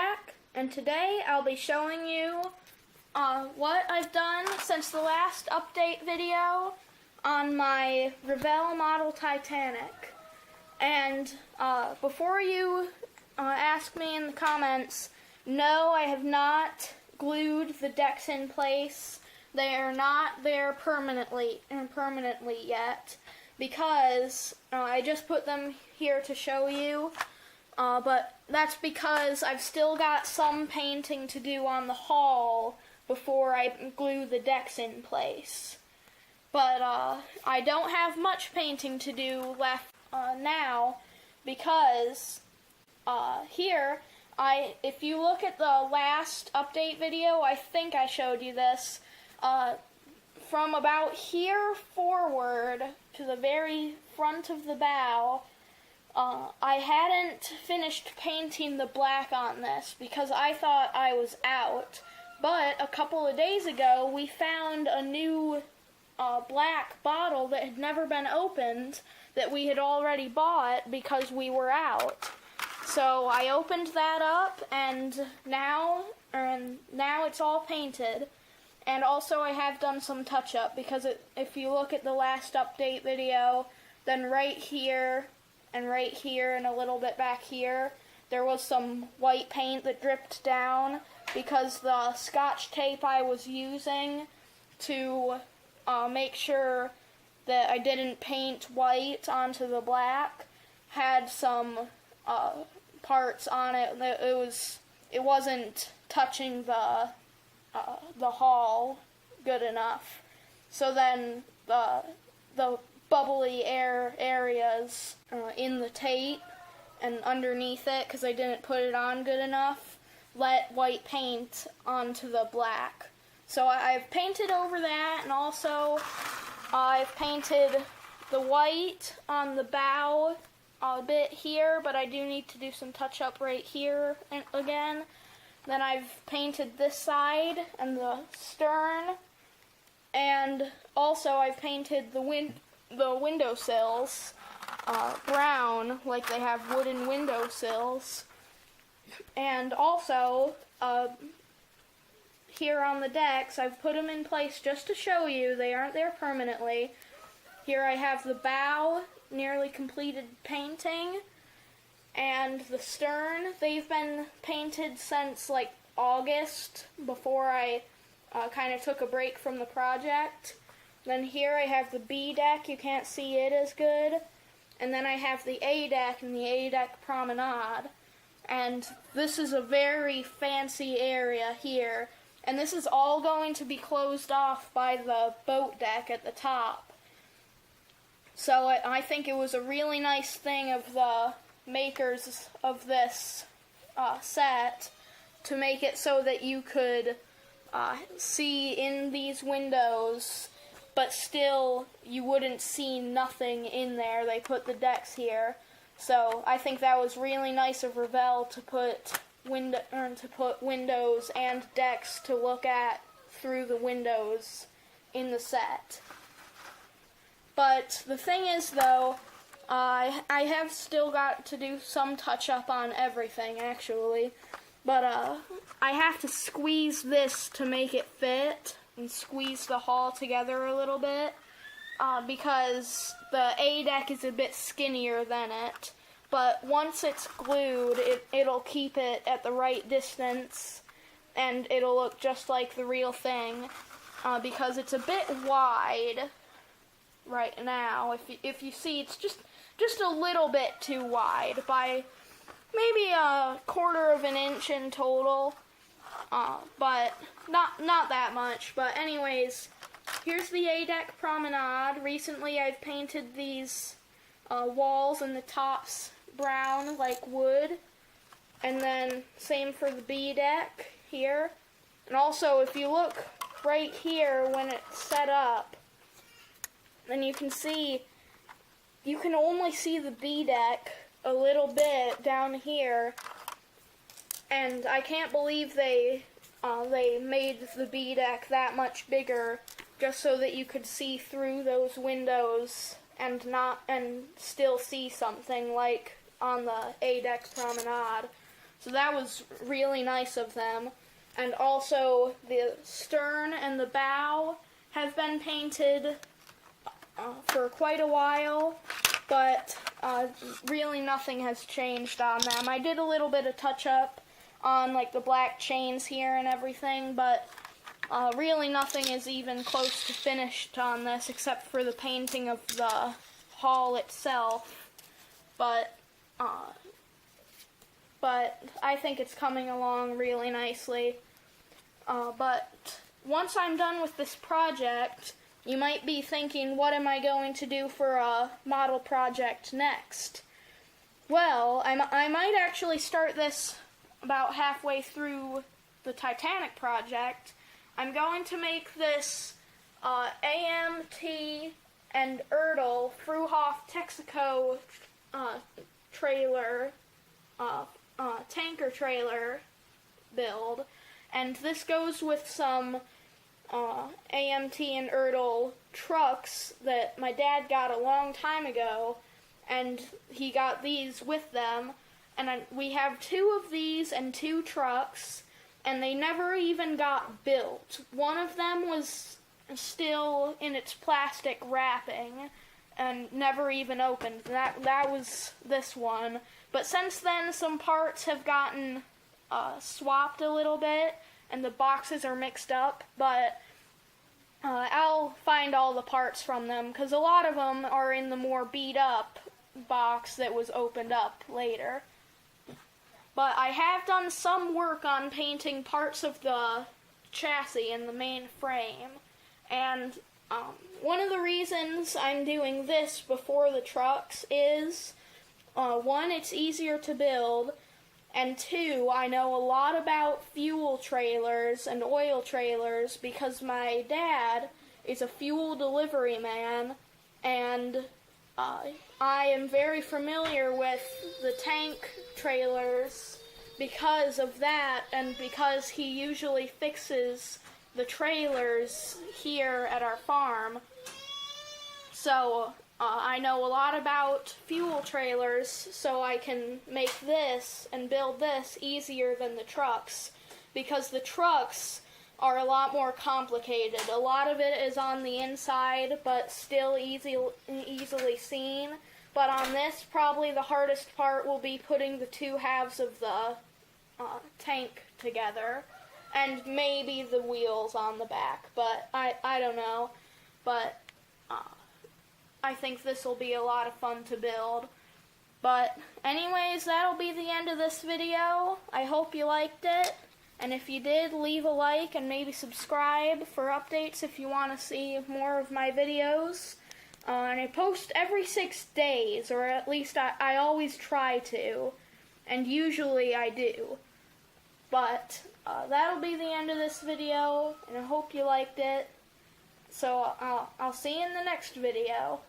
back, and today I'll be showing you what I've done since the last update video on my Revell model Titanic. And before you ask me in the comments, no, I have not glued the decks in place. They are not there permanently yet, because I just put them here to show you. But that's because I've still got some painting to do on the hull before I glue the decks in place. But I don't have much painting to do left now, because here, if you look at the last update video, I think I showed you this, from about here forward to the very front of the bow, I hadn't finished painting the black on this because I thought I was out. But a couple of days ago, we found a new black bottle that had never been opened that we had already bought because we were out. So I opened that up, and now it's all painted. And also I have done some touch-up, because if you look at the last update video, then right here and a little bit back here, there was some white paint that dripped down because the Scotch tape I was using to make sure that I didn't paint white onto the black had some parts on it that it wasn't touching the hull good enough. So then the bubbly air areas in the tape and underneath it, because I didn't put it on good enough, let white paint onto the black. So I've painted over that, and also I've painted the white on the bow a bit here, but I do need to do some touch-up right here again. Then I've painted this side and the stern, and also I've painted the windowsills brown, like they have wooden windowsills. And also, here on the decks, I've put them in place just to show you they aren't there permanently. Here I have the bow nearly completed painting, and the stern, they've been painted since like August, before I kind of took a break from the project. Then here I have the B deck, you can't see it as good. And then I have the A deck and the A deck promenade. And this is a very fancy area here. And this is all going to be closed off by the boat deck at the top. So I think it was a really nice thing of the makers of this set to make it so that you could see in these windows, but still you wouldn't see nothing in there. They put the decks here. So I think that was really nice of Revell to put windows and decks to look at through the windows in the set. But the thing is, though, I have still got to do some touch-up on everything, actually. But I have to squeeze this to make it fit, and squeeze the hull together a little bit, because the A deck is a bit skinnier than it. But once it's glued, it'll keep it at the right distance, and it'll look just like the real thing, because it's a bit wide right now. If you see, it's just a little bit too wide, by maybe a quarter of an inch in total, but not that much. But anyways, here's the A deck promenade. Recently I've painted these walls and the tops brown like wood, and then same for the B deck here. And also, if you look right here when it's set up, then you can see, you can only see the B deck a little bit down here, and I can't believe they made the B deck that much bigger just so that you could see through those windows and still see something like on the A deck promenade. So that was really nice of them. And also the stern and the bow have been painted for quite a while, but really nothing has changed on them. I did a little bit of touch-up on like the black chains here and everything, but really nothing is even close to finished on this except for the painting of the hull itself. But I think it's coming along really nicely. But once I'm done with this project, you might be thinking, what am I going to do for a model project next? Well, I might actually start this about halfway through the Titanic project. I'm going to make this AMT and Erdl Fruhoff Texaco trailer, tanker trailer build. And this goes with some AMT and Erdl trucks that my dad got a long time ago, and he got these with them. And we have 2 of these and 2 trucks, and they never even got built. One of them was still in its plastic wrapping and never even opened. That was this one. But since then, some parts have gotten swapped a little bit, and the boxes are mixed up, but I'll find all the parts from them, because a lot of them are in the more beat-up box that was opened up later. But I have done some work on painting parts of the chassis and the main frame, and one of the reasons I'm doing this before the trucks is, 1, it's easier to build, and 2, I know a lot about fuel trailers and oil trailers because my dad is a fuel delivery man, and I am very familiar with the tank trailers because of that, and because he usually fixes the trailers here at our farm. So I know a lot about fuel trailers, so I can make this and build this easier than the trucks, because the trucks are a lot more complicated. A lot of it is on the inside, but still easily seen. But on this, probably the hardest part will be putting the 2 halves of the tank together, and maybe the wheels on the back, but I don't know. But I think this will be a lot of fun to build. But anyways, that'll be the end of this video. I hope you liked it, and if you did, leave a like and maybe subscribe for updates if you want to see more of my videos. And I post every 6 days, or at least I always try to, and usually I do. But that'll be the end of this video, and I hope you liked it. So I'll see you in the next video.